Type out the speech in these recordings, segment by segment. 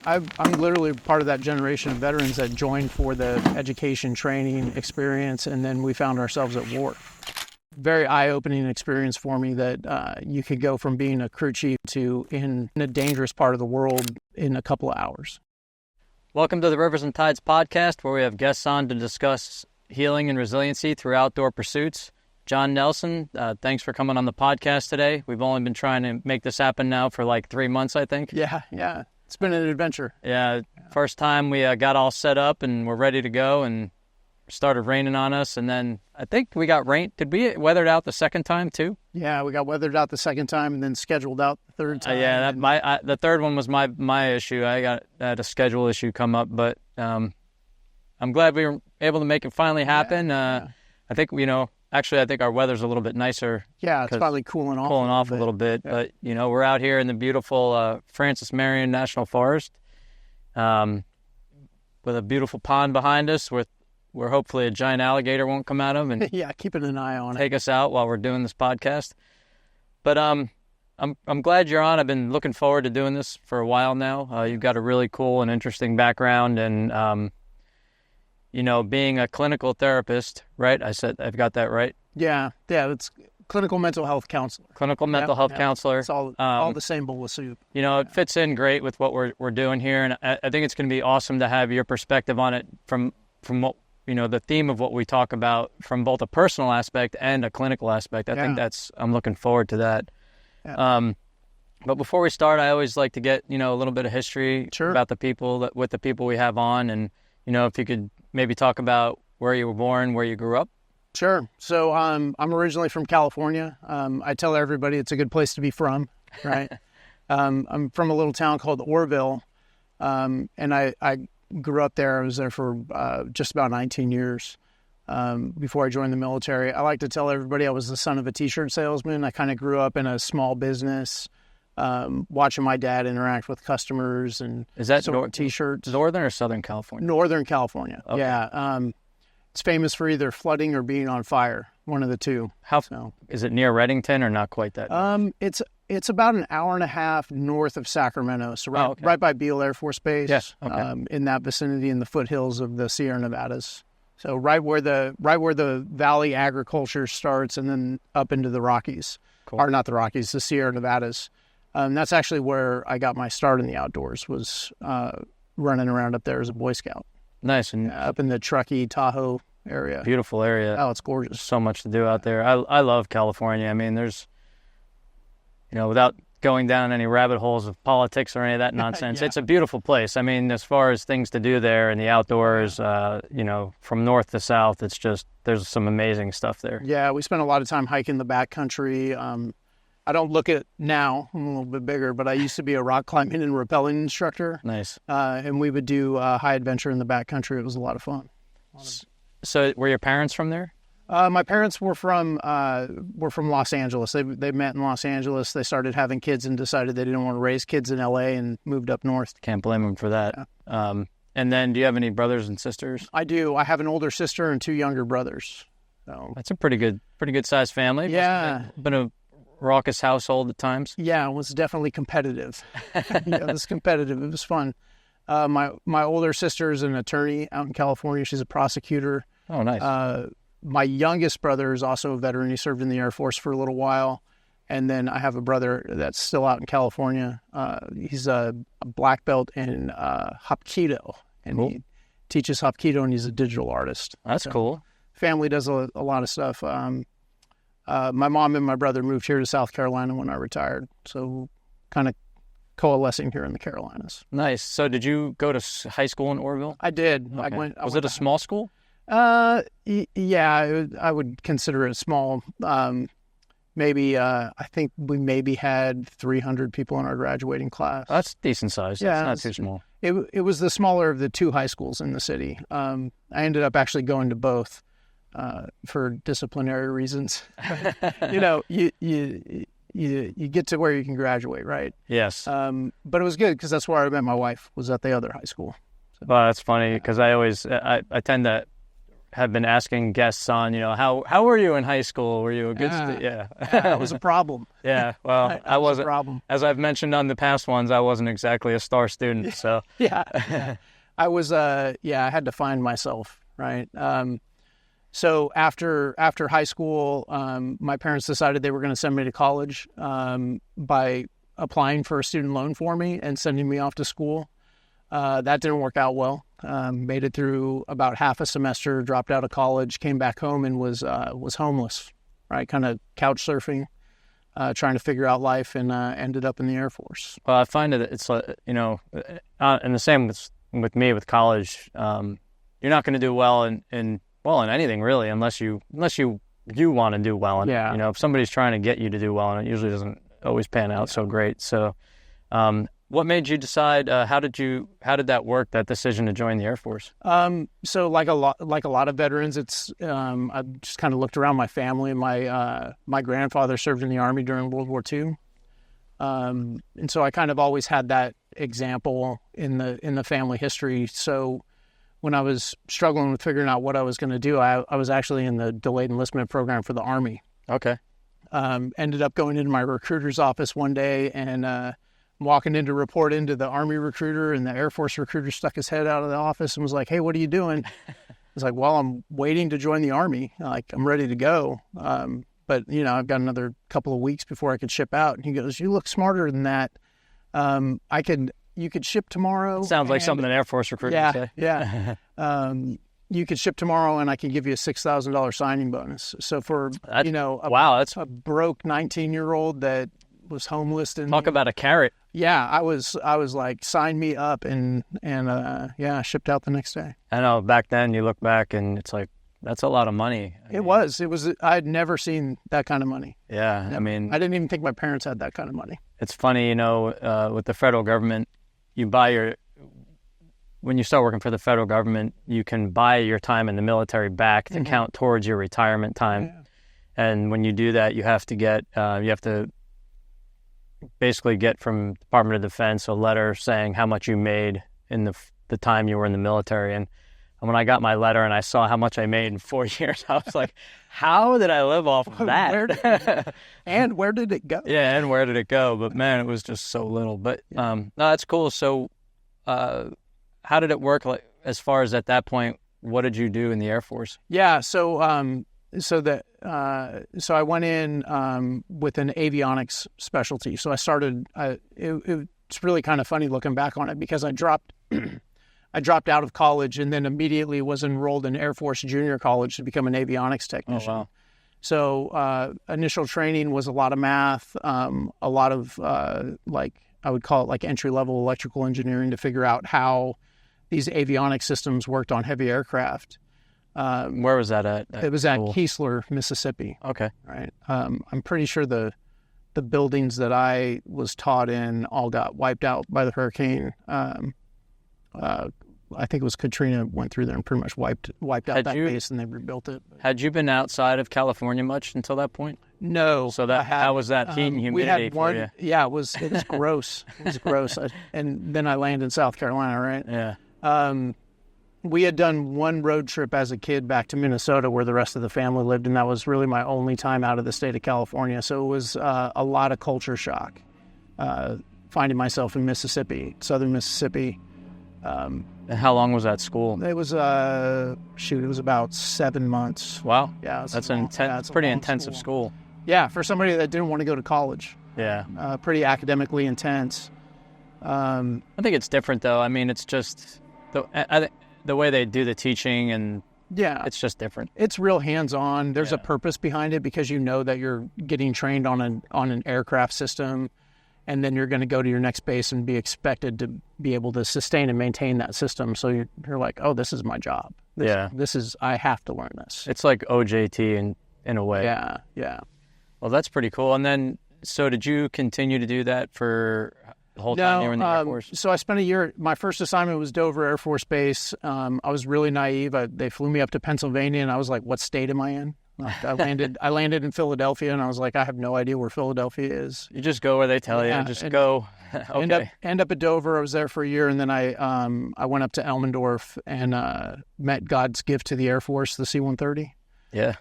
I'm literally part of that generation of veterans that joined for the education, training, experience, and then we found ourselves at war. Very eye-opening experience for me that you could go from being a crew chief to in a dangerous part of the world in a couple of hours. Welcome to the Rivers and Tides podcast, where we have guests on to discuss healing and resiliency through outdoor pursuits. John Nelson, thanks for coming on the podcast today. We've only been trying to make this happen now for like 3 months, I think. Yeah. It's been an adventure. Yeah. First time we got all set up and we're ready to go, and started raining on us, and then I think we got rain. Did we weather it out the second time too? Yeah, we got weathered out the second time and then scheduled out the third time. The third one was my issue. I had a schedule issue come up, but I'm glad we were able to make it finally happen. I think I think our weather's a little bit nicer. Yeah, it's probably cooling off a little bit. Yeah. But we're out here in the beautiful Francis Marion National Forest, with a beautiful pond behind us where hopefully a giant alligator won't come out of and keeping an eye on take us out while we're doing this podcast. But I'm glad you're on. I've been looking forward to doing this for a while now. You've got a really cool and interesting background, and being a clinical therapist, right? I've got that right. Yeah, it's clinical mental health counselor. Clinical mental health counselor. It's all the same bowl of soup. It fits in great with what we're doing here, and I think it's going to be awesome to have your perspective on it from what the theme of what we talk about from both a personal aspect and a clinical aspect. I think I'm looking forward to that. Yeah. But before we start, I always like to get a little bit of history about the people with the people we have on, and if you could maybe talk about where you were born, where you grew up. Sure. So I'm originally from California. I tell everybody it's a good place to be from, right? I'm from a little town called Orville, and I grew up there. I was there for just about 19 years before I joined the military. I like to tell everybody I was the son of a T-shirt salesman. I kind of grew up in a small business, watching my dad interact with customers and T-shirts. Northern or Southern California? Northern California. Okay. Yeah. It's famous for either flooding or being on fire, one of the two. Is it near Reddington or not quite that? It's about an hour and a half north of Sacramento, so right by Beale Air Force Base. Yes. Okay. In that vicinity, in the foothills of the Sierra Nevadas. So right where the valley agriculture starts, and then up into the Rockies, or not the Rockies, the Sierra Nevadas. That's actually where I got my start in the outdoors. Was running around up there as a Boy Scout. Nice. And up in the Truckee, Tahoe area. Beautiful area. Oh, it's gorgeous. So much to do out there. I love California. I mean, there's, without going down any rabbit holes of politics or any of that nonsense, It's a beautiful place. I mean, as far as things to do there in the outdoors, from north to south, it's just, there's some amazing stuff there. Yeah, we spent a lot of time hiking the backcountry. I don't look it now. I'm a little bit bigger, but I used to be a rock climbing and rappelling instructor. Nice. And we would do high adventure in the backcountry. It was a lot of fun. So were your parents from there? My parents were from Los Angeles. They met in Los Angeles. They started having kids and decided they didn't want to raise kids in LA and moved up north. Can't blame them for that. Yeah. And then do you have any brothers and sisters? I do. I have an older sister and two younger brothers. So that's a pretty good sized family. Yeah. Been a raucous household at times. Yeah, it was definitely competitive. It was competitive. It was fun. My older sister is an attorney out in California. She's a prosecutor. Oh, nice. My youngest brother is also a veteran. He served in the Air Force for a little while. And then I have a brother that's still out in California. He's a black belt in Hapkido. And cool. He teaches Hapkido, and he's a digital artist. That's cool. Family does a lot of stuff. My mom and my brother moved here to South Carolina when I retired. So kind of coalescing here in the Carolinas. Nice. So did you go to high school in Orville? I did. Okay. Was it a small school? Yeah, I would consider it small. Maybe I think we maybe had 300 people in our graduating class. That's decent size. Yeah, it's not too small. It was the smaller of the two high schools in the city. I ended up actually going to both for disciplinary reasons. You get to where you can graduate, right? Yes. But it was good because that's where I met my wife. Was at the other high school. So, well, that's funny because I tend to have been asking guests on, how were you in high school? Were you a good student? Yeah. It was a problem. Yeah. Well, I wasn't. A problem. As I've mentioned on the past ones, I wasn't exactly a star student. So yeah. I was. I had to find myself, right. So after high school, my parents decided they were going to send me to college by applying for a student loan for me and sending me off to school. That didn't work out well. Made it through about half a semester, dropped out of college, came back home and was homeless, right? Kind of couch surfing, trying to figure out life, and ended up in the Air Force. Well, I find that it's and the same with me with college. You're not going to do well in anything really, unless you want to do well in it. If somebody's trying to get you to do well in it, usually doesn't always pan out so great. So, what made you decide? How did that work? That decision to join the Air Force? So like a lot of veterans, it's I just kind of looked around my family. My grandfather served in the Army during World War II, and so I kind of always had that example in the family history. So when I was struggling with figuring out what I was going to do, I was actually in the delayed enlistment program for the Army. Okay. Ended up going into my recruiter's office one day and walking in to report into the Army recruiter, and the Air Force recruiter stuck his head out of the office and was like, "Hey, what are you doing?" I was like, "Well, I'm waiting to join the Army. Like, I'm ready to go. But I've got another couple of weeks before I could ship out." And he goes, "You look smarter than that. You could ship tomorrow." Sounds like something an Air Force recruiter would say. Yeah. You could ship tomorrow and I can give you a $6,000 signing bonus. So for, that's a broke 19-year-old that was homeless. And talk about a carrot. Yeah. I was like, sign me up and shipped out the next day. I know back then you look back and it's like, that's a lot of money. It was, I'd never seen that kind of money. Yeah. Never. I mean, I didn't even think my parents had that kind of money. It's funny, with the federal government, when you start working for the federal government, you can buy your time in the military back to count towards your retirement time. Yeah. And when you do that, you have to basically get from Department of Defense a letter saying how much you made in the time you were in the military. And when I got my letter and I saw how much I made in 4 years, I was like, how did I live off of that? Where did it go? Yeah, and where did it go? But man, it was just so little. But no, that's cool. So how did it work? Like, as far as at that point, what did you do in the Air Force? Yeah, so I went in with an avionics specialty. So I started. It's really kind of funny looking back on it because I dropped out of college and then immediately was enrolled in Air Force Junior College to become an avionics technician. Oh, wow. So initial training was a lot of math, a lot of I would call it like entry-level electrical engineering to figure out how these avionics systems worked on heavy aircraft. Where was that at? It was at Keesler, Mississippi. Okay. Right. I'm pretty sure the buildings that I was taught in all got wiped out by the hurricane. I think it was Katrina went through there and pretty much wiped out that base, and they rebuilt it. Had you been outside of California much until that point? No. So how was that heat and humidity for you? Yeah, it was gross. It was gross. And then I landed in South Carolina, right? Yeah. We had done one road trip as a kid back to Minnesota where the rest of the family lived, and that was really my only time out of the state of California. So it was a lot of culture shock, finding myself in Mississippi, southern Mississippi. And how long was that school? It was it was about 7 months. Wow. Yeah, that's pretty intensive school. Yeah, for somebody that didn't want to go to college. Yeah. Pretty academically intense. I think it's different though. I mean, it's just the way they do the teaching, and it's just different. It's real hands-on. There's a purpose behind it because you know that you're getting trained on an aircraft system, and then you're going to go to your next base and be expected to be able to sustain and maintain that system. So you're like, oh, this is my job. I have to learn this. It's like OJT in a way. Yeah. Well, that's pretty cool. And then, so did you continue to do that for the whole time you were in the Air Force? So I spent a year. My first assignment was Dover Air Force Base. I was really naive. They flew me up to Pennsylvania, and I was like, what state am I in? Like, I landed in Philadelphia, and I was like, I have no idea where Philadelphia is. You just go where they tell you. Just go. Okay. End up at Dover. I was there for a year, and then I went up to Elmendorf and met God's gift to the Air Force, the C-130. Yeah.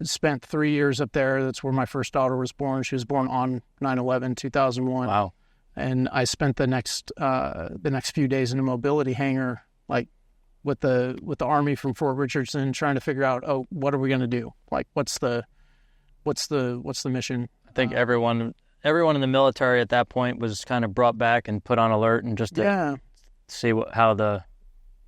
Spent 3 years up there. That's where my first daughter was born. She was born on 9/11, 2001. Wow. And I spent the next few days in a mobility hangar, like with the Army from Fort Richardson, trying to figure out, what are we going to do? Like, what's the mission? I think everyone in the military at that point was kind of brought back and put on alert, and just to see how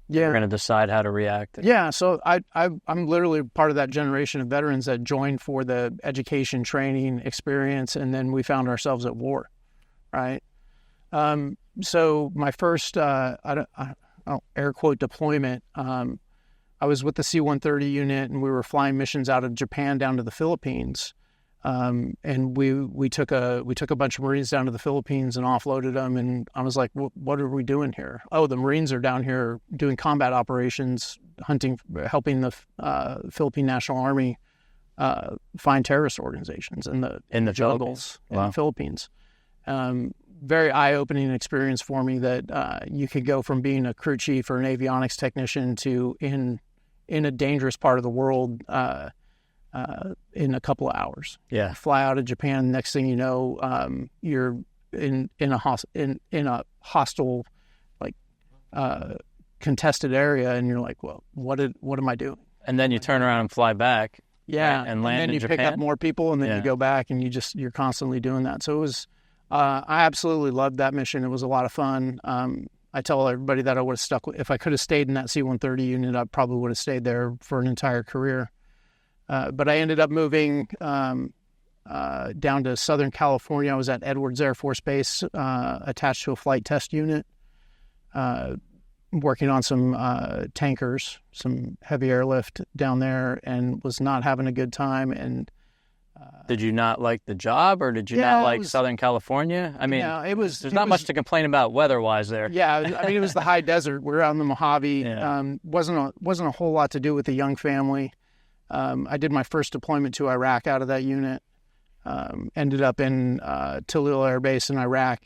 we're going to decide how to react. Yeah, so I'm literally part of that generation of veterans that joined for the education, training, experience, and then we found ourselves at war, right? So my first, air quote, deployment, I was with the C-130 unit, and we were flying missions out of Japan down to the Philippines. And we took a bunch of Marines down to the Philippines and offloaded them. And I was like, what are we doing here? Oh, the Marines are down here doing combat operations, helping the Philippine National Army find terrorist organizations in the jungles in the Philippines. Very eye-opening experience for me that you could go from being a crew chief or an avionics technician to in a dangerous part of the world in a couple of hours. Yeah. Fly out of Japan. Next thing you know, you're in a hostile, like contested area, and you're like, well, what am I doing? And then you turn around and fly back. Yeah, right, and land then in you Japan? pick up more people, and then you go back, and you're constantly doing that. So it was, I absolutely loved that mission. It was a lot of fun. I tell everybody that I would have stuck with, if I could have stayed in that C-130 unit, I probably would have stayed there for an entire career. But I ended up moving down to Southern California. I was at Edwards Air Force Base, attached to a flight test unit, working on some tankers, some heavy airlift down there, and was not having a good time. And did you not like the job, or did you not like Southern California? I mean, there's not much to complain about weather-wise there. Yeah, I mean, it was the high desert. We're out in the Mojave. Yeah. Wasn't a whole lot to do with a young family. I did my first deployment to Iraq out of that unit. Ended up in Tallil Air Base in Iraq,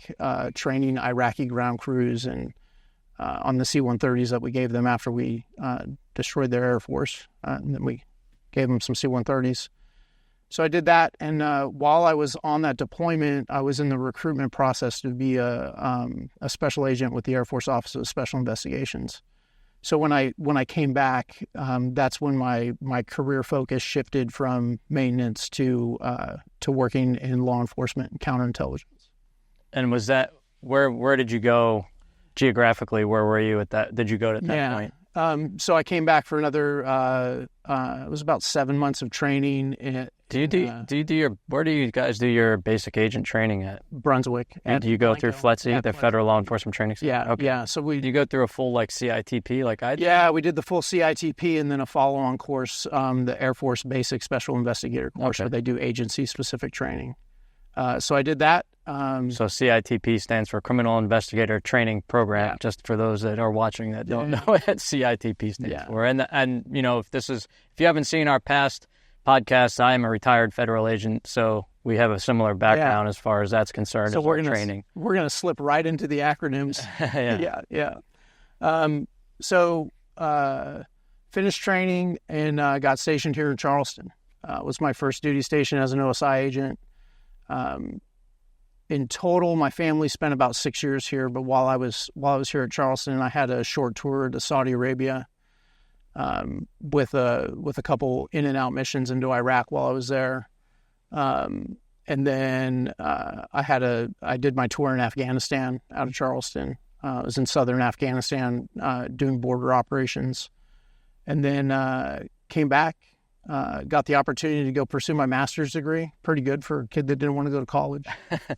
training Iraqi ground crews and on the C-130s that we gave them after we destroyed their Air Force. And then we gave them some C-130s. So I did that, and while I was on that deployment, I was in the recruitment process to be a special agent with the Air Force Office of Special Investigations. So when I came back, that's when my career focus shifted from maintenance to working in law enforcement and counterintelligence. And was that where did you go geographically? Where were you at that? Did you go to that point? So I came back for another. It was about 7 months of training. Where do you guys do your basic agent training at? Brunswick. Do you go through FLETC, the Federal Law Do Training Center? Yeah, okay. Yeah. So you go through a full CITP like I did? Yeah, we did the full CITP and then a follow-on course, the Air Force Basic Special Investigator course, where they do agency-specific training. So I did that. So CITP stands for Criminal Investigator Training Program. Just for those that are watching that don't know what CITP stands for. And you know, if you haven't seen our past podcasts, I am a retired federal agent, so we have a similar background as far as that's concerned. So we're gonna slip right into the acronyms. So finished training and got stationed here in Charleston. It was my first duty station as an OSI agent. In total, my family spent about 6 years here, but while I was here at Charleston, I had a short tour to Saudi Arabia with a couple in and out missions into Iraq while I was there. And then I did my tour in Afghanistan out of Charleston. I was in southern Afghanistan doing border operations, and then came back. Got the opportunity to go pursue my master's degree. Pretty good for a kid that didn't want to go to college,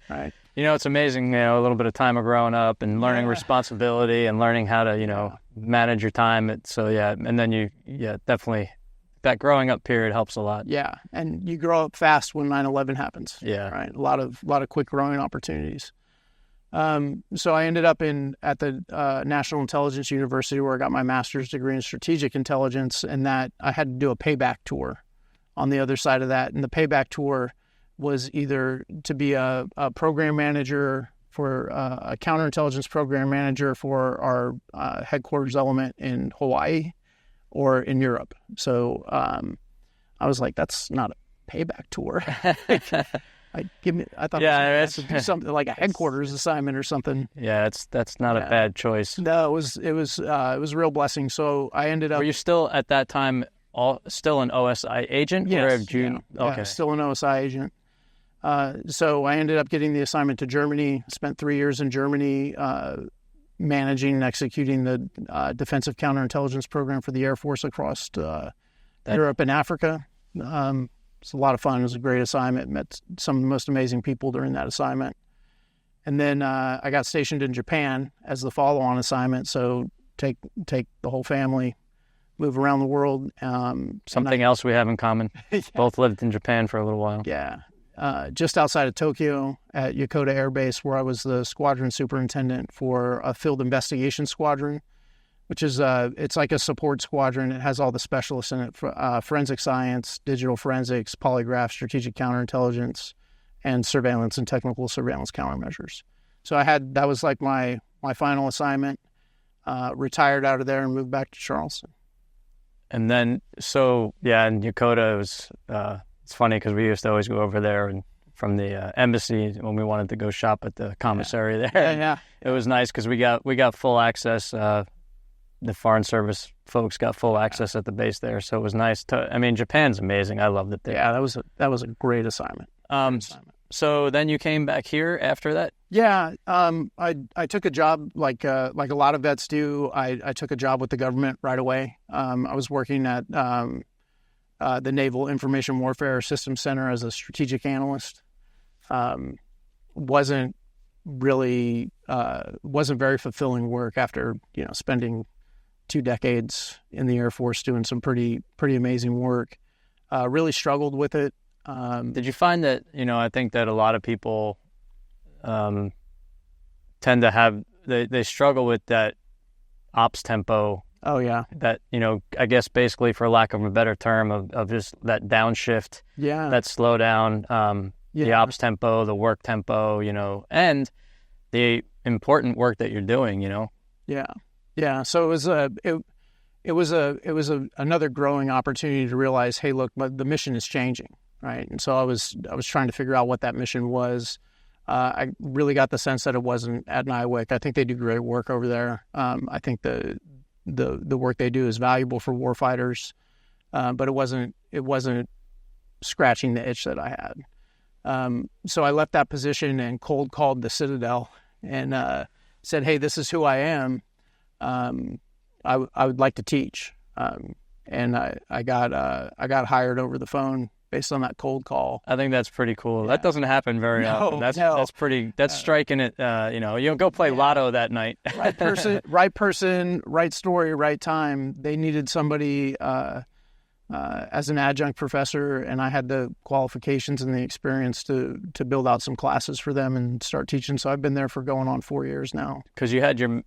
right? You know, it's amazing, a little bit of time of growing up and learning responsibility and learning how to, manage your time. And then definitely that growing up period helps a lot. Yeah. And you grow up fast when 9/11 happens. Yeah. Right. A lot of quick growing opportunities. So I ended up at the National Intelligence University, where I got my master's degree in strategic intelligence, and that I had to do a payback tour. on the other side of that. And the payback tour was either to be a program manager for a counterintelligence program manager for our headquarters element in Hawaii or in Europe. So I was like, that's not a payback tour. I thought it was do something like a headquarters assignment or something. Yeah, that's not a bad choice. No, it was a real blessing. So I ended up. Were you still at that time still an OSI agent? Yes. Okay. Still an OSI agent. So I ended up getting the assignment to Germany. Spent 3 years in Germany, managing and executing the defensive counterintelligence program for the Air Force across Europe and Africa. It's a lot of fun. It was a great assignment. Met some of the most amazing people during that assignment. And then I got stationed in Japan as the follow-on assignment. So take the whole family, move around the world. Something else we have in common. Yeah. Both lived in Japan for a little while. Yeah. Just outside of Tokyo at Yokota Air Base, where I was the squadron superintendent for a field investigation squadron, which is it's like a support squadron. It has all the specialists in it: forensic science, digital forensics, polygraph, strategic counterintelligence, and surveillance and technical surveillance countermeasures. So that was like my final assignment. Retired out of there and moved back to Charleston. And then, in Yokota, it was it's funny because we used to always go over there and from the embassy when we wanted to go shop at the commissary there. Yeah. It was nice because we got full access. The Foreign Service folks got full access at the base there, so it was nice. Japan's amazing. I loved it there. Yeah, that was a great assignment. So then you came back here after that? Yeah, I took a job like a lot of vets do. I took a job with the government right away. I was working at the Naval Information Warfare Systems Center as a strategic analyst. Wasn't very fulfilling work after spending 2 decades in the Air Force doing some pretty amazing work. Really struggled with it. Did you find that, I think that a lot of people tend to have, they struggle with that ops tempo. Oh, yeah. That, I guess basically for lack of a better term of just that downshift, that slowdown, the ops tempo, the work tempo, and the important work that you're doing, Yeah. So it was another growing opportunity to realize, hey, look, the mission is changing, right? And so I was trying to figure out what that mission was. I really got the sense that it wasn't at NIWC. I think they do great work over there. I think the work they do is valuable for warfighters, but it wasn't scratching the itch that I had. So I left that position and cold called the Citadel and said, hey, this is who I am. I would like to teach. And I got hired over the phone based on that cold call. I think that's pretty cool. Yeah. That doesn't happen very often. That's striking it. You don't go play lotto that night. Right person, right story, right time. They needed somebody as an adjunct professor, and I had the qualifications and the experience to build out some classes for them and start teaching. So I've been there for going on 4 years now. Because you had your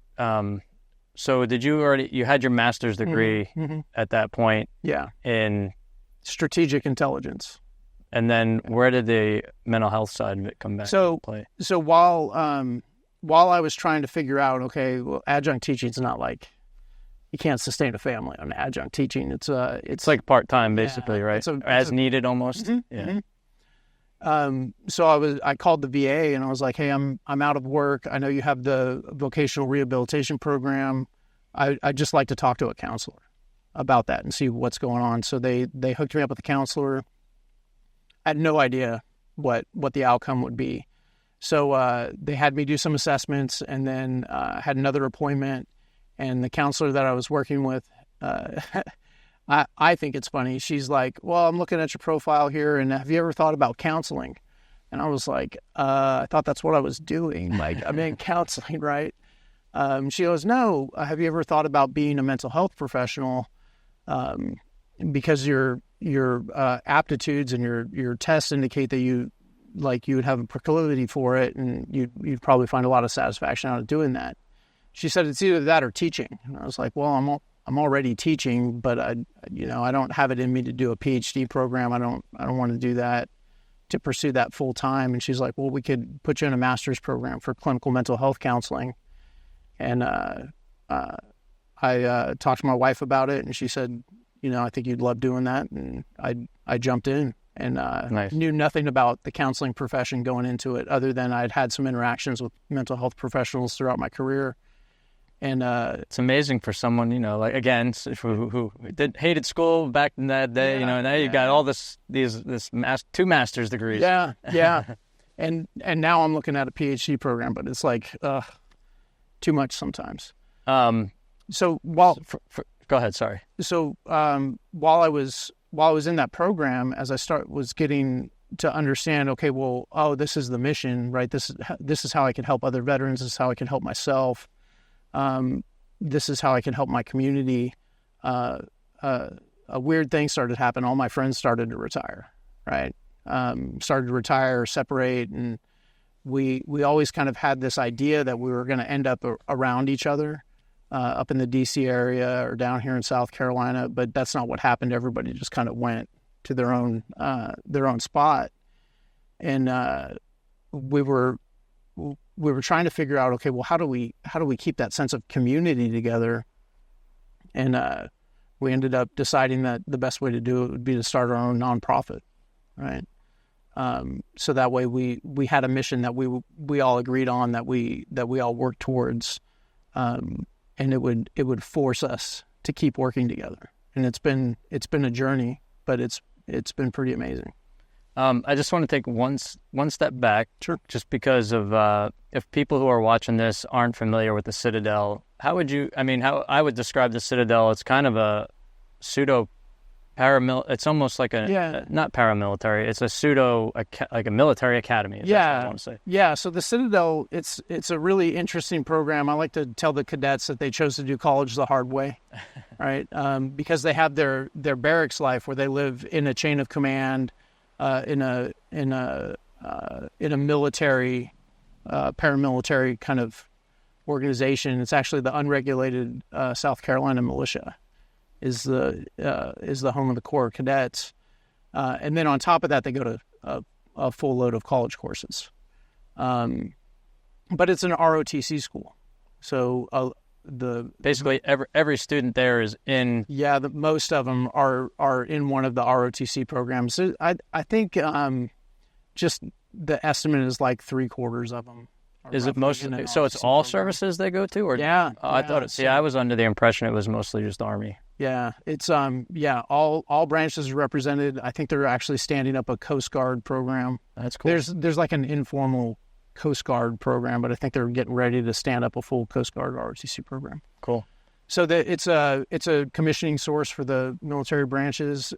so did you had your master's degree at that point? Yeah. In strategic intelligence. And then where did the mental health side of it come back into play? So while I was trying to figure out, okay, well, adjunct teaching is not like you can't sustain a family on adjunct teaching. It's like part-time basically, right? As needed almost. Mm-hmm, yeah. So I called the VA and I was like, hey, I'm out of work. I know you have the vocational rehabilitation program. I'd just like to talk to a counselor about that and see what's going on. So they hooked me up with a counselor. I had no idea what the outcome would be. So they had me do some assessments and then had another appointment. And the counselor that I was working with, I think it's funny. She's like, well, I'm looking at your profile here, and have you ever thought about counseling? And I was like, I thought that's what I was doing. Like, I'm in counseling, right? She goes, no, have you ever thought about being a mental health professional? Because your aptitudes and your tests indicate that you would have a proclivity for it, and you'd probably find a lot of satisfaction out of doing that. She said, it's either that or teaching. And I was like, well, I'm already teaching, but I don't have it in me to do a PhD program. I don't want to do that, to pursue that full time. And she's like, well, we could put you in a master's program for clinical mental health counseling. And I talked to my wife about it, and she said, I think you'd love doing that. And I jumped in, and Nice. knew nothing about the counseling profession going into it, other than I'd had some interactions with mental health professionals throughout my career. And it's amazing for someone, like, again, who hated school back in that day, now you've got all these two master's degrees. Yeah. and now I'm looking at a PhD program, but it's like too much sometimes. So while go ahead, sorry. So while I was in that program, as I was getting to understand, okay, well, this is the mission, right? This is how I can help other veterans. This is how I can help myself. This is how I can help my community. A weird thing started to happen. All my friends started to retire, right? Started to retire, separate, and we always kind of had this idea that we were going to end up around each other, up in the DC area or down here in South Carolina, but that's not what happened. Everybody just kind of went to their own spot, and we were trying to figure out, okay, well, how do we keep that sense of community together? And we ended up deciding that the best way to do it would be to start our own nonprofit, right? So that way we had a mission that we all agreed on, that we all worked towards, and it would force us to keep working together. And it's been a journey, but it's been pretty amazing. I just want to take one step back, Sure. Just because of if people who are watching this aren't familiar with the Citadel, how I would describe the Citadel? It's kind of a pseudo paramilitary. It's almost like not paramilitary. It's a pseudo like a military academy. That's what I want to say. Yeah. So the Citadel, it's a really interesting program. I like to tell the cadets that they chose to do college the hard way, right? Because they have their barracks life where they live in a chain of command. In a military, paramilitary kind of organization. It's actually the unregulated South Carolina militia is the home of the Corps cadets, and then on top of that, they go to a full load of college courses. But it's an ROTC school, so basically every student there is in. Yeah, most of them are in one of the ROTC programs. So I think just the estimate is like 3/4 of them. Is it mostly? So it's all services they go to, or yeah? I thought it. See, I was under the impression it was mostly just Army. Yeah, it's all branches are represented. I think they're actually standing up a Coast Guard program. That's cool. There's like an informal Coast Guard program, but I think they're getting ready to stand up a full Coast Guard ROTC program. Cool. So it's a commissioning source for the military branches,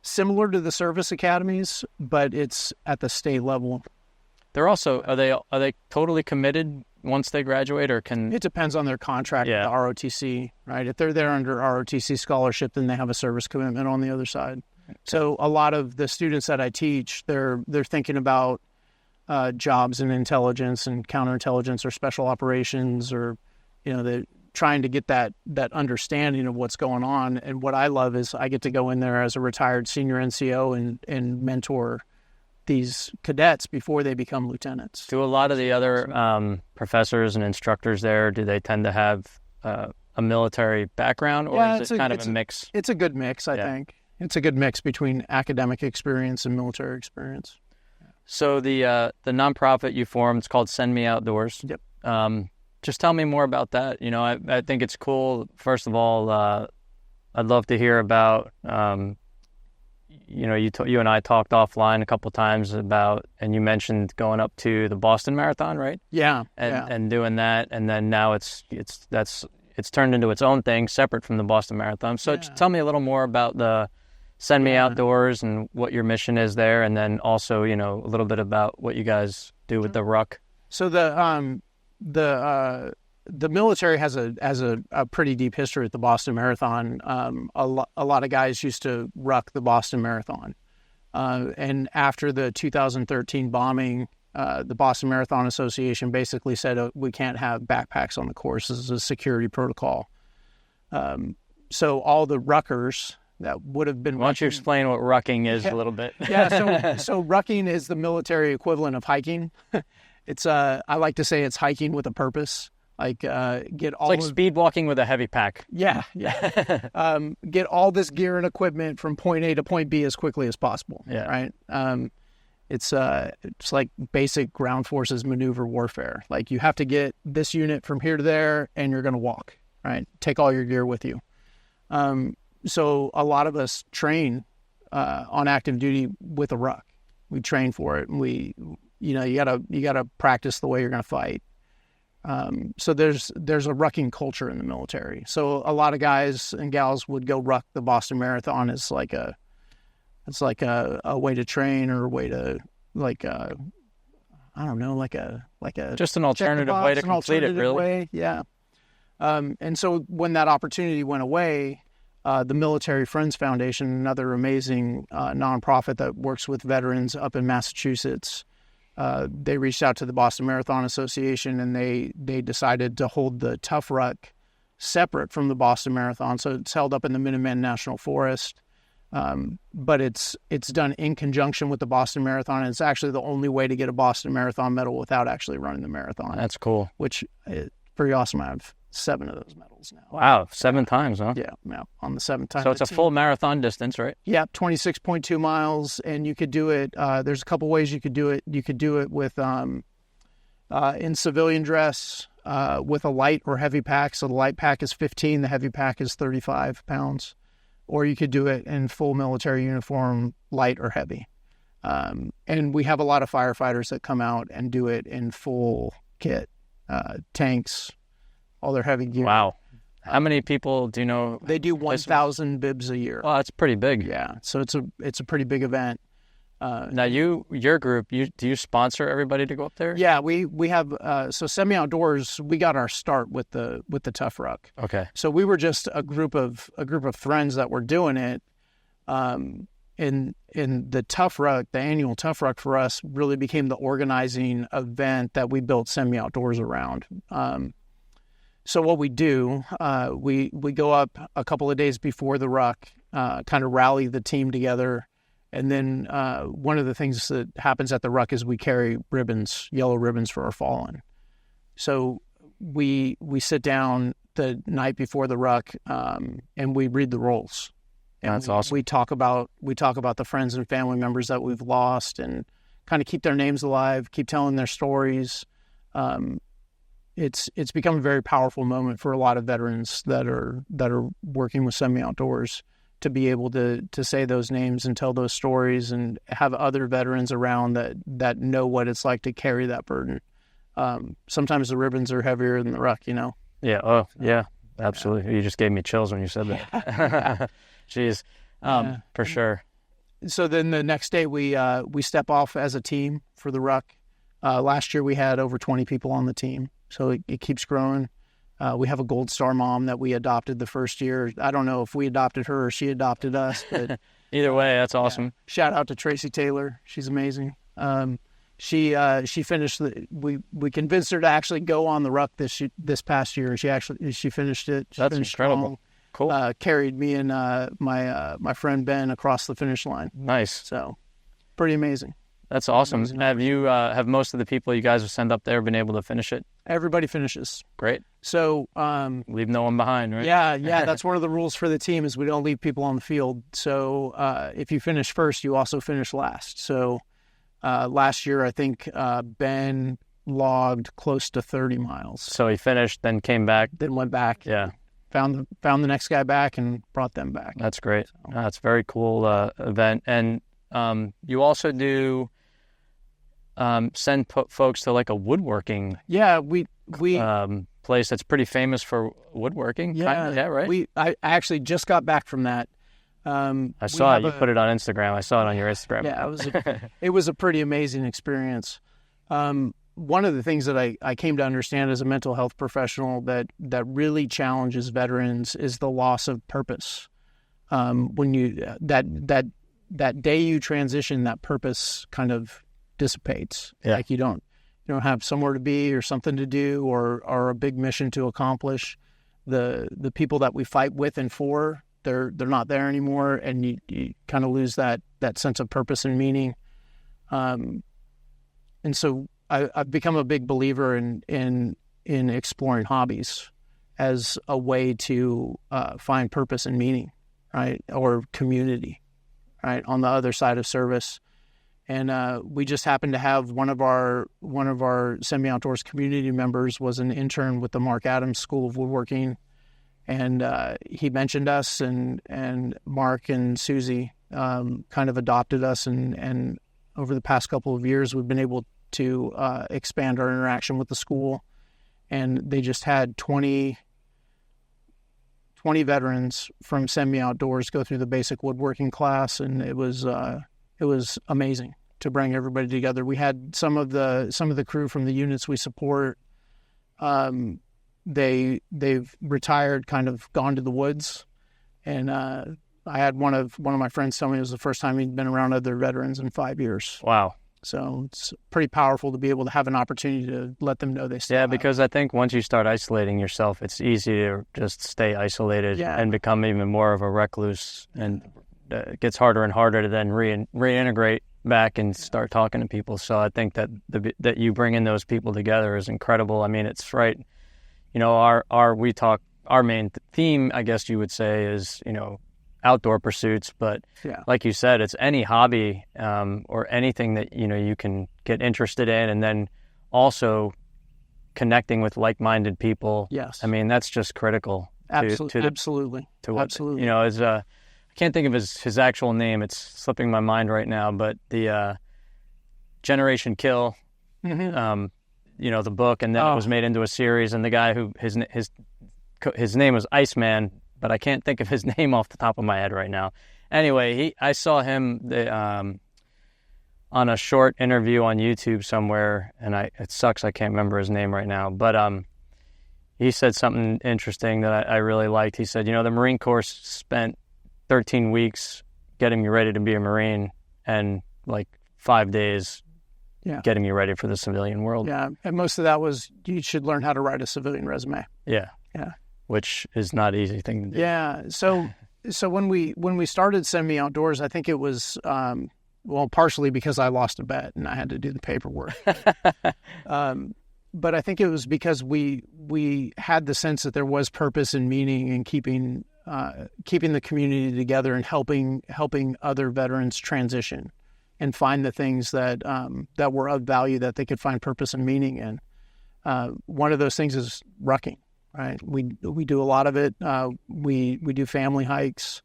similar to the service academies, but it's at the state level. They're also are they totally committed once they graduate, or can it depends on their contract with the ROTC, right? If they're there under ROTC scholarship, then they have a service commitment on the other side. Okay. So a lot of the students that I teach, they're thinking about jobs in intelligence and counterintelligence or special operations, or they're trying to get that understanding of what's going on. And what I love is I get to go in there as a retired senior NCO and mentor these cadets before they become lieutenants. Do a lot of the other professors and instructors there, do they tend to have a military background, or is it kind of a mix? It's a good mix, I think. It's a good mix between academic experience and military experience. So the nonprofit you formed, it's called Send Me Outdoors. Yep. Just tell me more about that. I think it's cool. First of all, I'd love to hear about, you and I talked offline a couple times about, and you mentioned going up to the Boston Marathon, right? Yeah. And doing that, and then now it's turned into its own thing, separate from the Boston Marathon. So just tell me a little more about the Send Me Outdoors and what your mission is there, and then also, a little bit about what you guys do with the ruck. So the military has a pretty deep history at the Boston Marathon. A lot of guys used to ruck the Boston Marathon, and after the 2013 bombing, the Boston Marathon Association basically said we can't have backpacks on the course. This is a security protocol. So all the ruckers that would have been... Why don't you explain what rucking is a little bit? So rucking is the military equivalent of hiking. It's I like to say it's hiking with a purpose. Like get all it's like speed walking with a heavy pack. Yeah. Get all this gear and equipment from point A to point B as quickly as possible. Yeah. Right. It's like basic ground forces maneuver warfare. Like you have to get this unit from here to there, and you're going to walk. Right. Take all your gear with you. So a lot of us train on active duty with a ruck. We train for it, and you gotta practice the way you're going to fight. So there's a rucking culture in the military. So a lot of guys and gals would go ruck the Boston Marathon as like a way to train, or a way to just an alternative way to complete it, really. Yeah. And so when that opportunity went away, the Military Friends Foundation, another amazing nonprofit that works with veterans up in Massachusetts, they reached out to the Boston Marathon Association, and they decided to hold the Tough Ruck separate from the Boston Marathon. So it's held up in the Minuteman National Forest, but it's done in conjunction with the Boston Marathon. And it's actually the only way to get a Boston Marathon medal without actually running the marathon. That's cool. Which is pretty awesome. I have 7 of those medals now. Wow, 7 times, huh? Yeah, on the 7th time. So it's a full marathon distance, right? Yeah, 26.2 miles, and you could do it. There's a couple ways you could do it. You could do it with in civilian dress, with a light or heavy pack. So the light pack is 15, the heavy pack is 35 pounds. Or you could do it in full military uniform, light or heavy. And we have a lot of firefighters that come out and do it in full kit, tanks, all their heavy gear. Wow. How many people do you know? They do 1,000 bibs a year. Well, that's pretty big. Yeah. So it's a pretty big event. Now your group, do you sponsor everybody to go up there? Yeah, we have so Semi Outdoors. We got our start with the Tough Ruck. Okay. So we were just a group of friends that were doing it. In the Tough Ruck, the annual Tough Ruck for us really became the organizing event that we built Semi Outdoors around. So what we do, we go up a couple of days before the ruck, kind of rally the team together. And then one of the things that happens at the ruck is we carry ribbons, yellow ribbons for our fallen. So we sit down the night before the ruck, and we read the rolls. And that's awesome. We talk about the friends and family members that we've lost, and kind of keep their names alive, keep telling their stories. It's become a very powerful moment for a lot of veterans that are working with Semi Outdoors, to be able to say those names and tell those stories, and have other veterans around that know what it's like to carry that burden. Sometimes the ribbons are heavier than the ruck, you know? Yeah. Oh, yeah, absolutely. Yeah. You just gave me chills when you said that. Jeez. For sure. So then the next day we step off as a team for the ruck. Last year we had over 20 people on the team, so it keeps growing. We have a Gold Star mom that we adopted the first year. I don't know if we adopted her or she adopted us, but either way, that's awesome. Yeah. Shout out to Tracy Taylor. She's amazing. She finished we convinced her to actually go on the ruck this past year, and she finished it. That's incredible. Strong. Cool. Carried me and my friend Ben across the finish line. Nice. So pretty amazing. That's awesome. Amazing. Have most of the people you guys have sent up there been able to finish it? Everybody finishes. Great. So leave no one behind, right? Yeah. That's one of the rules for the team, is we don't leave people on the field. So if you finish first, you also finish last. So last year, I think Ben logged close to 30 miles. So he finished, then came back, then went back. Yeah. Found the next guy back and brought them back. That's great. So. That's a very cool event. And you also do send folks to like a woodworking. Yeah, we place that's pretty famous for woodworking. Yeah, right. I actually just got back from that. I saw it. You put it on Instagram. I saw it on your Instagram. Yeah, it was a pretty amazing experience. One of the things that I came to understand as a mental health professional that really challenges veterans is the loss of purpose. When you that day you transition, that purpose kind of dissipates. Yeah. Like you don't have somewhere to be or something to do or a big mission to accomplish. the people that we fight with and for, they're not there anymore, and you kind of lose that sense of purpose and meaning. And so I've become a big believer in exploring hobbies as a way to find purpose and meaning, right, or community, right, on the other side of service. And we just happened to have one of our semi-outdoors community members was an intern with the Mark Adams School of Woodworking, and he mentioned us, and Mark and Susie kind of adopted us, and over the past couple of years we've been able to expand our interaction with the school, and they just had 20 veterans from semi-outdoors go through the basic woodworking class, and it was amazing to bring everybody together. We had some of the crew from the units we support. They've retired, kind of gone to the woods, and I had one of my friends tell me it was the first time he'd been around other veterans in 5 years. Wow. So it's pretty powerful to be able to have an opportunity to let them know they still have. Because I think once you start isolating yourself, it's easy to just stay isolated and become even more of a recluse, and it gets harder and harder to then reintegrate back and start talking to people. So I think that that you bring in those people together is incredible. I mean, it's right. Our main theme, I guess you would say, is, outdoor pursuits, but like you said, it's any hobby or anything that you can get interested in, and then also connecting with like-minded people. Yes, I mean, that's just critical. Absolutely. As I can't think of his actual name, it's slipping my mind right now, but the Generation Kill, the book, and then it was made into a series, and the guy who his name was Iceman, but I can't think of his name off the top of my head right now. Anyway, I saw him on a short interview on YouTube somewhere, and it sucks I can't remember his name right now, but he said something interesting that I really liked. He said, the Marine Corps spent 13 weeks getting me ready to be a Marine, and like 5 days getting you ready for the civilian world. Yeah, and most of that was you should learn how to write a civilian resume. Yeah. Which is not an easy thing to do. Yeah. So when we started Semi-Outdoors, I think it was partially because I lost a bet and I had to do the paperwork. But I think it was because we had the sense that there was purpose and meaning in keeping the community together and helping other veterans transition and find the things that were of value that they could find purpose and meaning in. One of those things is rucking. Right, we do a lot of it. We do family hikes,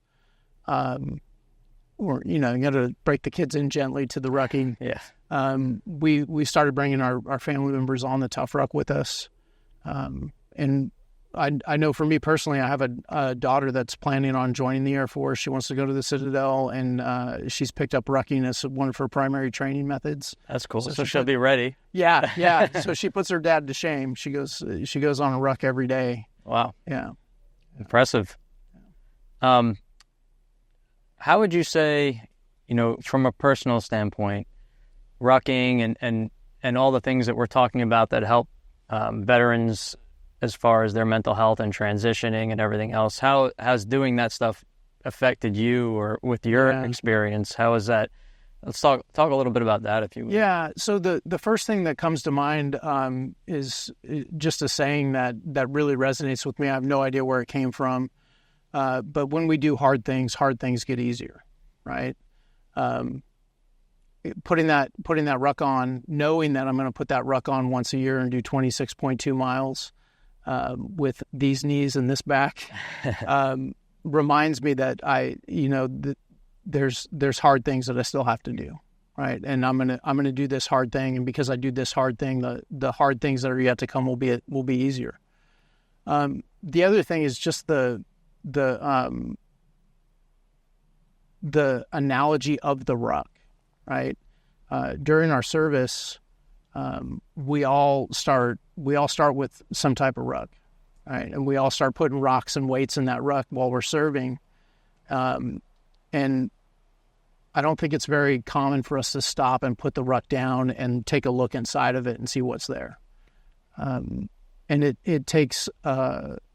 or you got to break the kids in gently to the rucking. Yeah. We started bringing our family members on the Tough Ruck with us, and I know for me personally, I have a daughter that's planning on joining the Air Force. She wants to go to the Citadel, and she's picked up rucking as one of her primary training methods. That's cool. So she'll be ready. Yeah. So she puts her dad to shame. She goes on a ruck every day. Wow. Yeah. Impressive. How would you say, from a personal standpoint, rucking and all the things that we're talking about that help veterans as far as their mental health and transitioning and everything else, how has doing that stuff affected you, or with your experience? How is that? Let's talk a little bit about that, if you would. Yeah. So the first thing that comes to mind is just a saying that really resonates with me. I have no idea where it came from, but when we do hard things get easier, right? Putting that ruck on, knowing that I'm going to put that ruck on once a year and do 26.2 miles with these knees and this back reminds me that there's hard things that I still have to do, right? And I'm gonna do this hard thing, and because I do this hard thing, the hard things that are yet to come will be easier. The other thing is just the analogy of the ruck, right? During our service, we all start with some type of ruck, right? And we all start putting rocks and weights in that ruck while we're serving. And I don't think it's very common for us to stop and put the ruck down and take a look inside of it and see what's there. And it takes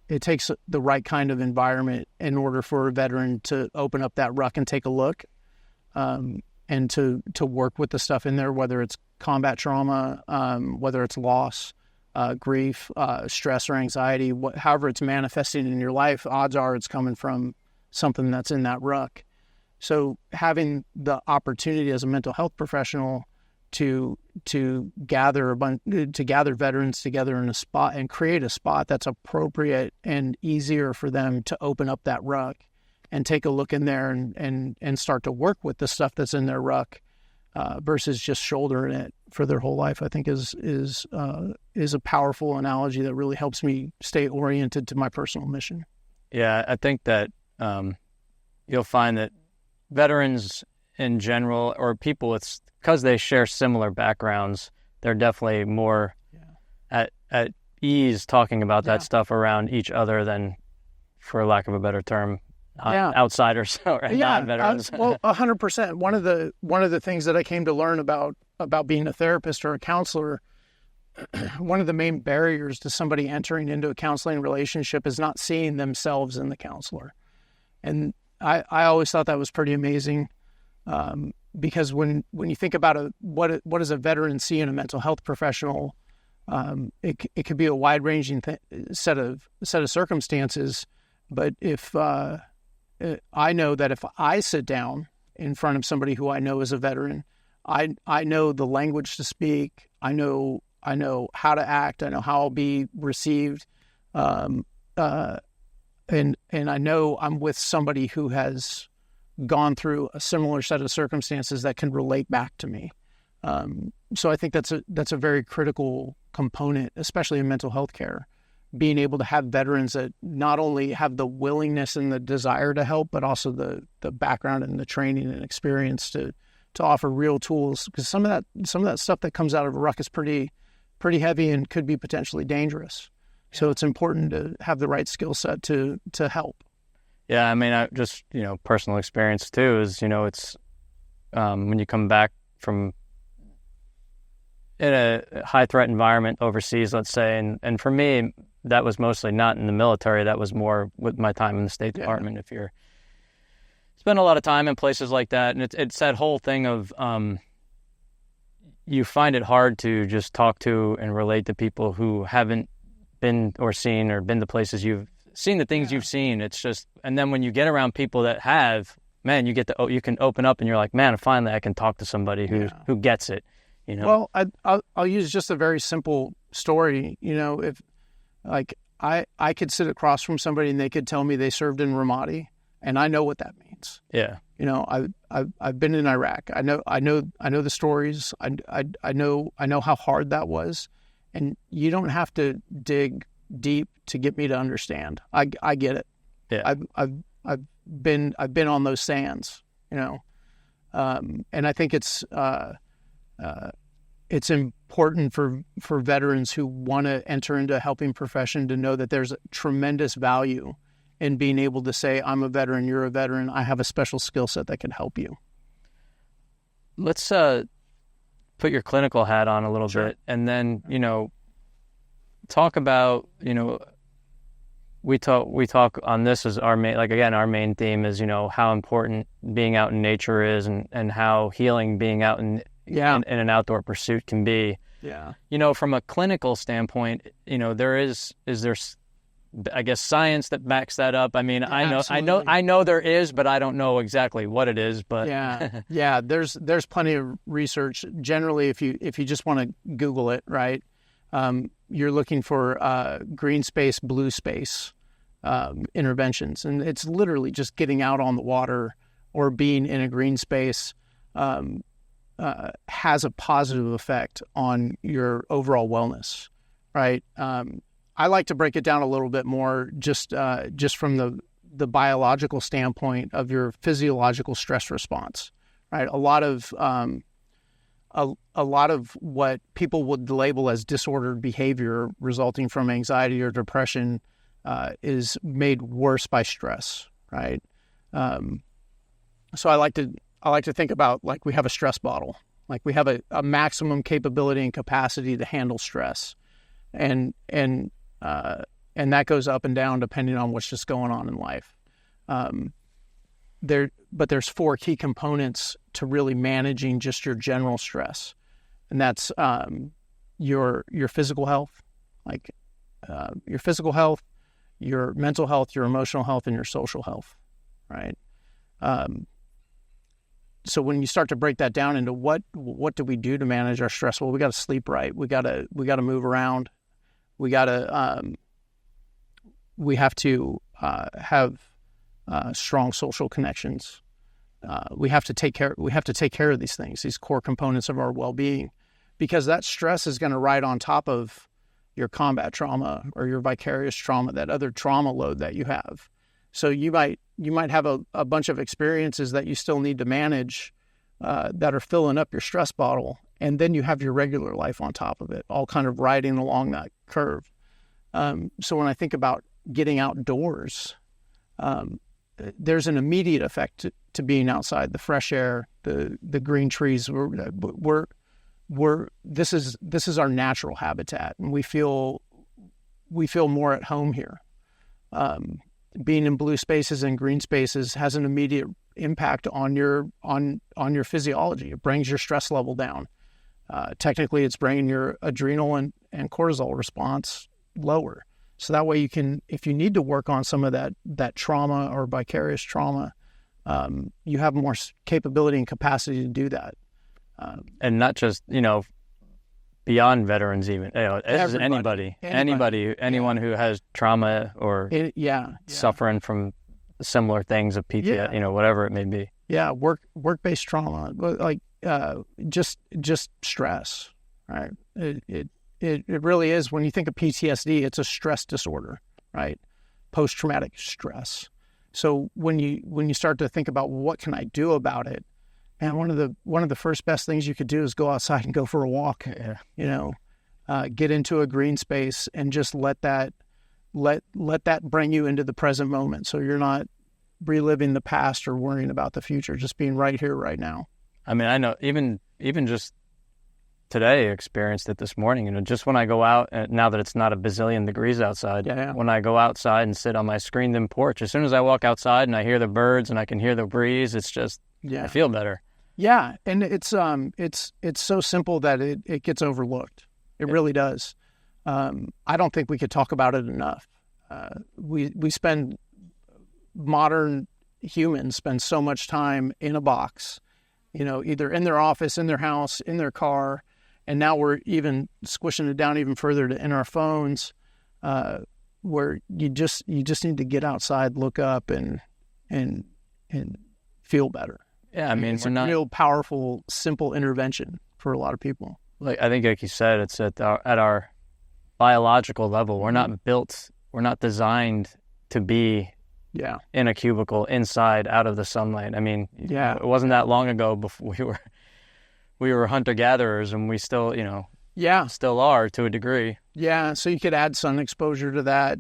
it takes the right kind of environment in order for a veteran to open up that ruck and take a look, and to work with the stuff in there, whether it's combat trauma, whether it's loss, grief, stress or anxiety, however it's manifesting in your life, odds are it's coming from something that's in that ruck. So having the opportunity as a mental health professional to gather veterans together in a spot and create a spot that's appropriate and easier for them to open up that ruck and take a look in there and start to work with the stuff that's in their ruck, versus just shouldering it for their whole life, I think is a powerful analogy that really helps me stay oriented to my personal mission. Yeah, I think that you'll find that veterans in general, or people because they share similar backgrounds, they're definitely more at ease talking about that stuff around each other than, for lack of a better term, outsiders or non-veterans. Well, 100%. One of the things that I came to learn about being a therapist or a counselor, one of the main barriers to somebody entering into a counseling relationship is not seeing themselves in the counselor. And I always thought that was pretty amazing, because when you think about what does a veteran see in a mental health professional, it could be a wide-ranging set of circumstances. But if I know that if I sit down in front of somebody who I know is a veteran, I know the language to speak. I know how to act. I know how I'll be received. And I know I'm with somebody who has gone through a similar set of circumstances that can relate back to me. So I think that's a very critical component, especially in mental health care, being able to have veterans that not only have the willingness and the desire to help, but also the background and the training and experience to offer real tools. Because some of that stuff that comes out of a ruck is pretty heavy and could be potentially dangerous. So it's important to have the right skill set to help. Yeah, I mean, I just, personal experience too is, it's when you come back from in a high threat environment overseas, let's say, and for me, that was mostly not in the military. That was more with my time in the State Department. If you're spend a lot of time in places like that, and it's that whole thing of you find it hard to just talk to and relate to people who haven't been or seen or been to places you've seen, the things you've seen. It's just, and then when you get around people that have, man, you can open up and you're like, man, finally I can talk to somebody who gets it. Well, I'll use just a very simple story. If like I could sit across from somebody and they could tell me they served in Ramadi, and I know what that means. Yeah. I've been in Iraq. I know the stories. I know how hard that was, and you don't have to dig deep to get me to understand. I get it. Yeah. I've been on those sands, and I think it's important for veterans who want to enter into a helping profession to know that there's tremendous value in being able to say, I'm a veteran, you're a veteran, I have a special skill set that can help you. Let's put your clinical hat on a little bit, and then, talk about, we talk on this as our main, our main theme is, how important being out in nature is, and how healing being out in an outdoor pursuit can be. Yeah. From a clinical standpoint, is there I guess science that backs that up. I mean, I know there is, but I don't know exactly what it is. But yeah, there's plenty of research. Generally, if you just want to Google it, right, you're looking for green space, blue space interventions, and it's literally just getting out on the water or being in a green space has a positive effect on your overall wellness, right? I like to break it down a little bit more, just from the biological standpoint of your physiological stress response, right? A lot of what people would label as disordered behavior resulting from anxiety or depression is made worse by stress, right? So I like to think about, like, we have a stress bottle, like we have a maximum capability and capacity to handle stress, and and that goes up and down depending on what's just going on in life. But there's 4 key components to really managing just your general stress, and that's your physical health, like your physical health, your mental health, your emotional health, and your social health, right? So when you start to break that down into what do we do to manage our stress? Well, we got to sleep right. We got to move around. We have to have strong social connections. We have to take care of these things, these core components of our well-being, because that stress is going to ride on top of your combat trauma or your vicarious trauma, that other trauma load that you have. So you might have a bunch of experiences that you still need to manage that are filling up your stress bottle, and then you have your regular life on top of it, all kind of riding along that curve. So when I think about getting outdoors, there's an immediate effect to being outside, the fresh air, the green trees. This is our natural habitat, and we feel more at home here. Being in blue spaces and green spaces has an immediate impact on your physiology. It brings your stress level down. Technically, it's bringing your adrenal and cortisol response lower. So that way you can, if you need to work on some of that trauma or vicarious trauma, you have more capability and capacity to do that. And not just, beyond veterans even, anyone who has trauma or suffering from similar things of PTSD, whatever it may be. Yeah, work-based trauma, like just stress, right? It really is. When you think of PTSD, it's a stress disorder, right? Post-traumatic stress. So when you start to think about what can I do about it, and one of the first best things you could do is go outside and go for a walk. Get into a green space and just let that bring you into the present moment. So you're not reliving the past or worrying about the future. Just being right here, right now. I mean, I know even just today, I experienced it this morning. Just when I go out, now that it's not a bazillion degrees outside, when I go outside and sit on my screened-in porch, as soon as I walk outside and I hear the birds and I can hear the breeze, it's just I feel better. Yeah, and it's so simple that it gets overlooked. It really does. I don't think we could talk about it enough. Modern humans spend so much time in a box, either in their office, in their house, in their car, and now we're even squishing it down even further to in our phones, where you just need to get outside, look up, and feel better. Yeah, I mean, it's a real powerful, simple intervention for a lot of people. I think, like you said, it's at our biological level. We're not built, we're not designed to be in a cubicle, inside, out of the sunlight. I mean, it wasn't that long ago before we were hunter-gatherers, and we still, still are to a degree. Yeah, so you could add sun exposure to that.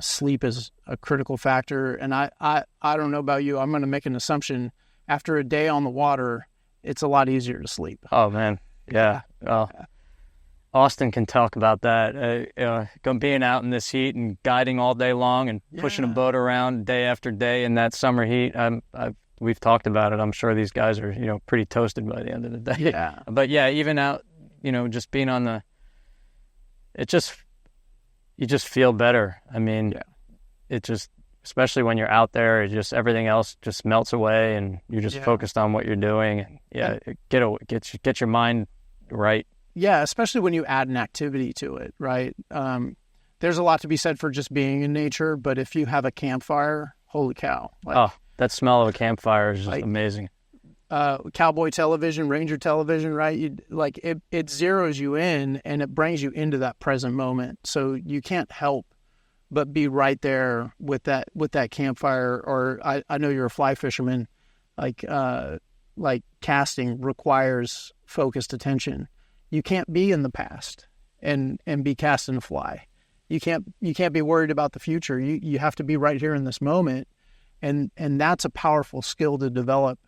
Sleep is a critical factor, and I don't know about you. I'm going to make an assumption. After a day on the water, it's a lot easier to sleep. Oh man, yeah. Well, Austin can talk about that. Being out in this heat and guiding all day long and pushing a boat around day after day in that summer heat. We've talked about it. I'm sure these guys are pretty toasted by the end of the day. Yeah. But yeah, even out, just being on you just feel better. I mean, it just, especially when you're out there, everything else just melts away, and you're just focused on what you're doing. Get your mind right. Yeah, especially when you add an activity to it, right? There's a lot to be said for just being in nature, but if you have a campfire, holy cow! That smell of a campfire is just amazing. Cowboy television, Ranger television, right? It zeroes you in, and it brings you into that present moment. So you can't help but be right there with that campfire. Or I know you're a fly fisherman, like casting requires focused attention. You can't be in the past and be casting a fly. You can't be worried about the future. You have to be right here in this moment, and that's a powerful skill to develop.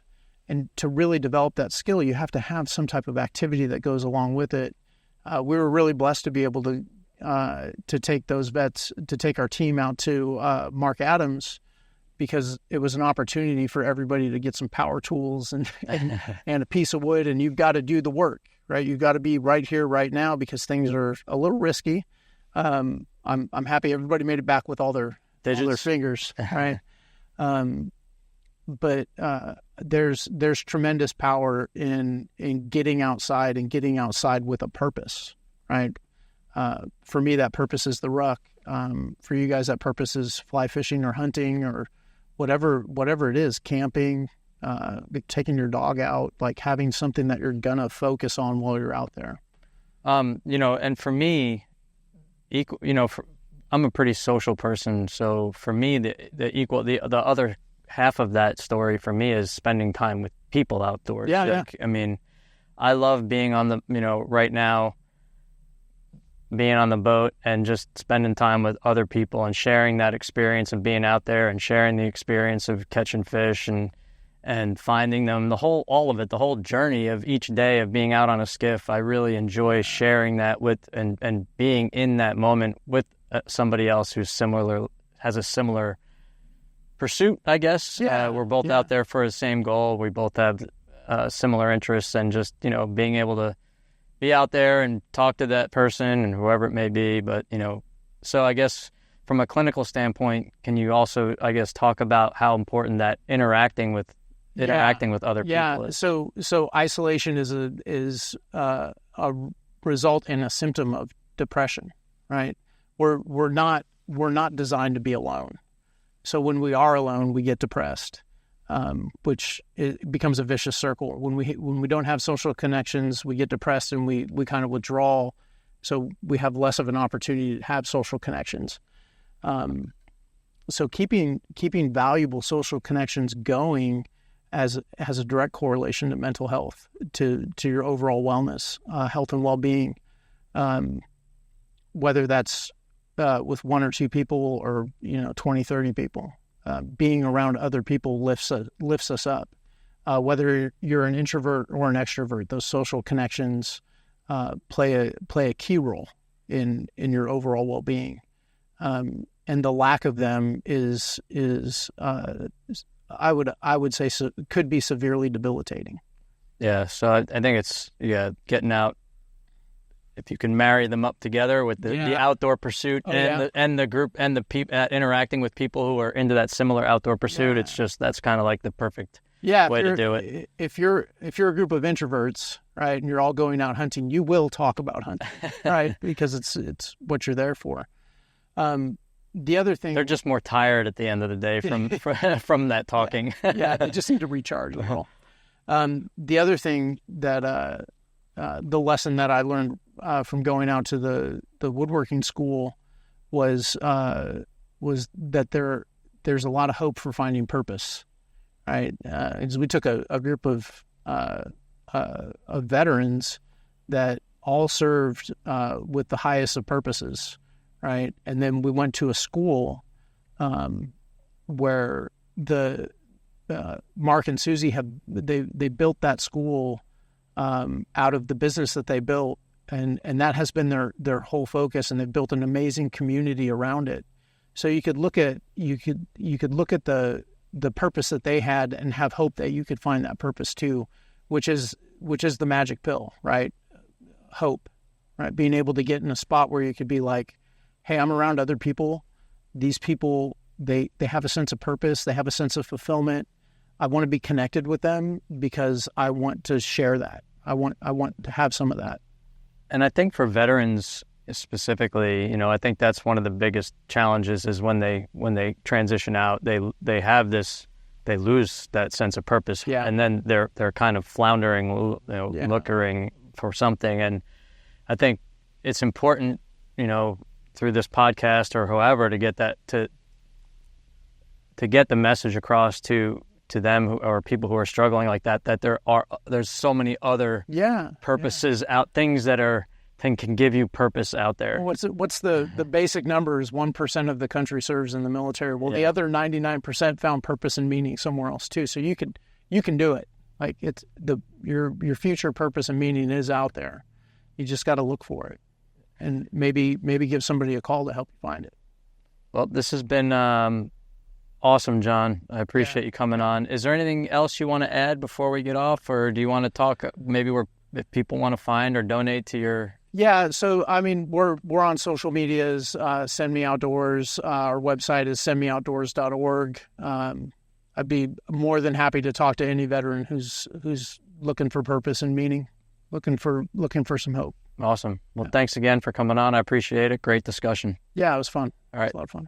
And to really develop that skill, you have to have some type of activity that goes along with it. we were really blessed to be able to take those vets, to take our team out to Mark Adams, because it was an opportunity for everybody to get some power tools and a piece of wood, and you've got to do the work, right? You've got to be right here, right now, because things are a little risky. I'm happy everybody made it back with all their fingers, right? But there's tremendous power in getting outside and getting outside with a purpose, right? For me, that purpose is the ruck. For you guys, that purpose is fly fishing or hunting or whatever it is, camping, taking your dog out, like having something that you're gonna focus on while you're out there. And for me, I'm a pretty social person, so for me, the other half of that story for me is spending time with people outdoors. Yeah. I mean, I love being on the, right now, being on the boat and just spending time with other people and sharing that experience of being out there and sharing the experience of catching fish and finding them, all of it, the whole journey of each day of being out on a skiff. I really enjoy sharing that with and being in that moment with somebody else who's has a similar pursuit, I guess. We're both out there for the same goal. We both have similar interests, and just, being able to be out there and talk to that person and whoever it may be. But, so I guess from a clinical standpoint, can you also, I guess, talk about how important that interacting with other people is? So isolation is a result and a symptom of depression, right? We're not designed to be alone. So when we are alone, we get depressed, which it becomes a vicious circle. When we don't have social connections, we get depressed and we kind of withdraw. So we have less of an opportunity to have social connections. So keeping valuable social connections going has a direct correlation to mental health, to your overall wellness, health and well-being, whether that's with one or two people or 20, 30 people. Being around other people lifts us up. Whether you're an introvert or an extrovert, those social connections play a key role in your overall well-being. And the lack of them is I would say could be severely debilitating. Yeah, so I think it's getting out. If you can marry them up together with the outdoor pursuit and the group and the people interacting with people who are into that similar outdoor pursuit, it's just, that's kind of like the perfect way to do it. If you're a group of introverts, right, and you're all going out hunting, you will talk about hunting, right, because it's what you're there for. The other thing, they're just more tired at the end of the day from that talking. They just need to recharge a little. The other thing that the lesson that I learned from going out to the woodworking school was that there's a lot of hope for finding purpose, right? As we took a group of veterans that all served with the highest of purposes, right? And then we went to a school where the Mark and Susie they built that school out of the business that they built, and that has been their whole focus, and they've built an amazing community around it. So you could look at the purpose that they had and have hope that you could find that purpose too, which is the magic pill, right? Hope, right? Being able to get in a spot where you could be like, hey, I'm around other people. These people, they have a sense of purpose. They have a sense of fulfillment. I want to be connected with them because I want to share that. I want to have some of that. And I think for veterans specifically, I think that's one of the biggest challenges is when they transition out, they lose that sense of purpose, and then they're kind of floundering, looking for something. And I think it's important, through this podcast or however, to get that to get the message across to them or people who are struggling like that there's so many other purposes out, things that can give you purpose out there. What's the basic number is 1% of the country serves in the military. Well, the other 99% found purpose and meaning somewhere else too. So you can do it. Like it's your future purpose and meaning is out there. You just got to look for it, and maybe give somebody a call to help you find it. Well, this has been awesome, John. I appreciate you coming on. Is there anything else you want to add before we get off, or do you want to talk maybe if people want to find or donate to your... Yeah, so I mean, we're on social medias. Send Me Outdoors. Our website is sendmeoutdoors.org. I'd be more than happy to talk to any veteran who's looking for purpose and meaning, looking for some hope. Awesome. Well, thanks again for coming on. I appreciate it. Great discussion. Yeah, it was fun. All right. It was a lot of fun.